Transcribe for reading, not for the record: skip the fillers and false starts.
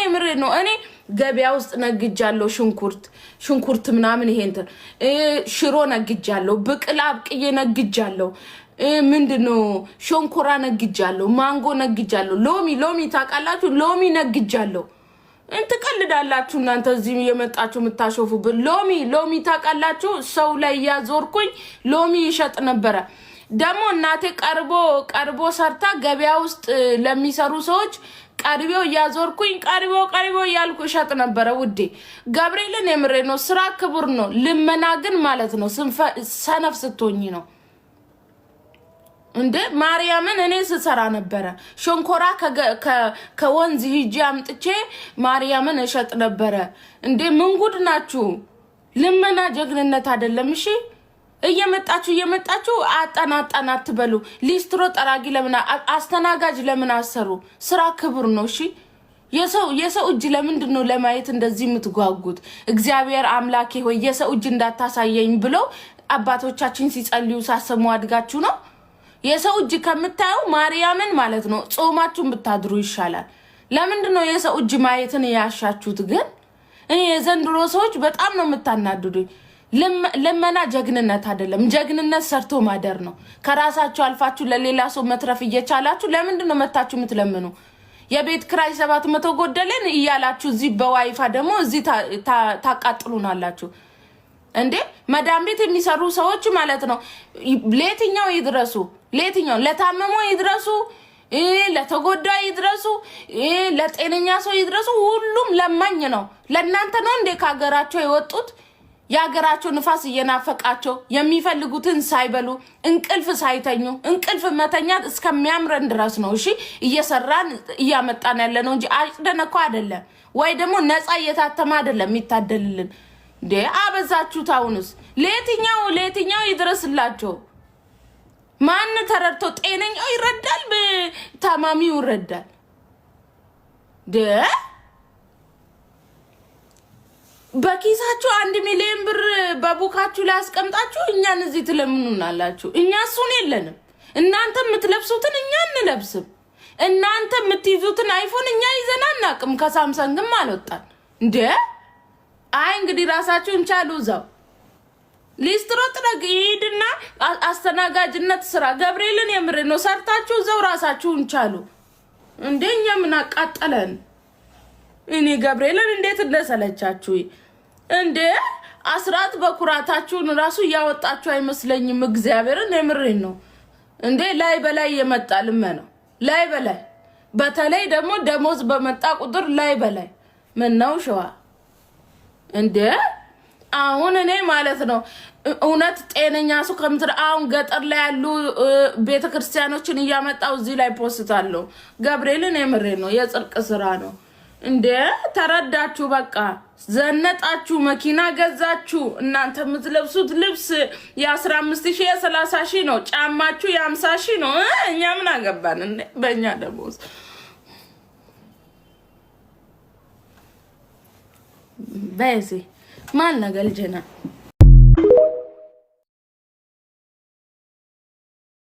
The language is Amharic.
የምሬ ነው እኔ ገበያ ውስጥ ነግጃለሁ ሽንኩርት ምናምን ይሄንተ ሽሮ ነግጃለሁ ብቅላ አብቅዬ ነግጃለሁ ምንድነው ሾንኮራ ነግጃለሁ ማንጎ ነግጃለሁ ሎሚ ታቃላችሁ ሎሚ ነግጃለሁ እንት ቀልዳላችሁ እናንተ እዚህ የመጣችሁ ምታሾፉበት ሎሚ ታቃላችሁ ሰው ላይ ያዞርኩኝ ሎሚ ይሸጥ ነበር ደሞ እናቴ ቀርቦ ሰርታ ገበያ ውስጥ ለሚሰሩ ሰዎች ቀርቤው ያዞርኩኝ ቀርቤው ያልኩ ሸጥ ነበር ውዴ ገብርኤልን የምሬ ነው ስራ ክቡር ነው ልመና ግን ማለት ነው ሰነፍ ስትሆኚ ነው እንዴ ማርያምን እኔ ስሰራ ነበር ሾንኮራ ከወንዝ ሂጂ አምጥቼ ማርያምን እሸጥ ነበር እንዴ ምን ጉድ ናችሁ ልመና ጀግንነት አይደለም እሺ እየመጣችሁ አጣናጣናት በሉ ሊስትሮ ጠራጊ ለምን አስተናጋጅ ለምን አሰሩ ስራ ክቡር ነው እሺ የሰው እጅ ለምንድነው ለማየት እንደዚህ ምትጓጉት እግዚአብሔር አምላኬ ሆይ የሰው እጅ እንዳታሳየኝ ብሎ አባቶቻችን ሲጸልዩ ሳሰሙ አድጋችሁ ነው የሰው እጅ ከምታዩ ማርያምን ማለት ነው ጾማችሁን ብታድሩ ይሻላል ለምንድነው የሰው እጅ ማየትን ያሻችሁት ግን እኔ የዘንድሮ ሰዎች በጣም ነው ምታናድዱኝ ለመና ጀግንነት አይደለም ጀግንነት ሰርቶ ማደር ነው ከራሳችሁ አልፋችሁ ለሌላ ሰው መትረፍ እየቻላችሁ ለምንድነው መታችሁ ምትለምኑ የቤት ክራይ 700 ጎደለን ይያላችሁ እዚህ በዋይፋ ደግሞ እዚህ ታቃጥሉናላችሁ እንዴ መዳም ቤት የሚሰሩ ሰዎች ማለት ነው ለየትኛው ይድረሱ ለታመመው ይድረሱ ለተጎዳ ይድረሱ ለጤነኛ ሰው ይድረሱ ሁሉም ለማኝ ነው ለእናንተ ነው እንዴ ካገራቸው የወጡት ያገራቸው ንፋስ እየናፈቃቸው የሚፈልጉትን ሳይበሉ እንቅልፍ ሳይተኙ እንቅልፍ መተኛት እስከሚያምረን ድረስ ነው እሺ እየሰራን እያመጣን ያለ ነው እንጂ አጭደነኮ አይደለም ወይ ደግሞ ነፃ እየታተማ አይደለም የሚታደልልን ደ አበዛችሁ ታውንስ ለየትኛው ይድረስላቸው ማን ተረድቶ ጤነኛው ይረዳል በታማሚው ይረዳል ደ በኪሳችሁ 1 ሚሊዮን ብር በቡካችሁ ላይ አስቀምጣችሁ እኛን እዚህ ትለምኑናላችሁ እኛ ሱን የለንም እናንተ ምትለብሱትን እኛ እንለብስም እናንተ ምትይዙትን አይፎን እኛ ይዘናናቅም ከሳምሰንግም አልወጣን እንዴ አይ እንግዲህ ራሳችሁን ቻሉ ዛው ሊስትሮ ጥረግይድና አስተናጋጅነት ስራ ገብርኤልን የምሬ ነው ሰርታችሁ ዛው ራሳችሁን ቻሉ እንደኛ ምን አቃጠለን እኔ ገብርኤልን እንዴት እንደሰለቻችሁ እንዴ አስራት በኩራታችሁን ራሱ ያወጣችሁ አይመስለኝም እግዚአብሔርን የምሬ ነው እንዴ ላይ በላይ የመጣልም ነው ላይ በላይ በተለይ ደግሞ ደሞዝ በመጣ ቁጥር ላይ በላይ ምን ነው ሸዋ እንዴ አሁን እኔ ማለት ነው እውነት ጤነኛ ሰው ከምትር አሁን ገጠር ላይ ያሉ ቤተክርስቲያኖችን ያመጣው እዚህ ላይ ፖስታለሁ ገብርኤልን የምሬ ነው የጽድቅ ስራ ነው እንዴ ተረዳችሁ በቃ ዘነጣችሁ መኪና ገዛችሁ እናንተ ምትለብሱት ልብስ የ15000 የ30000 ነው ጫማችሁ የ50000 ነው እኛ ምን አገባን እንዴ በእኛ ደሞዝ በዚህ ማን ነገል ጀና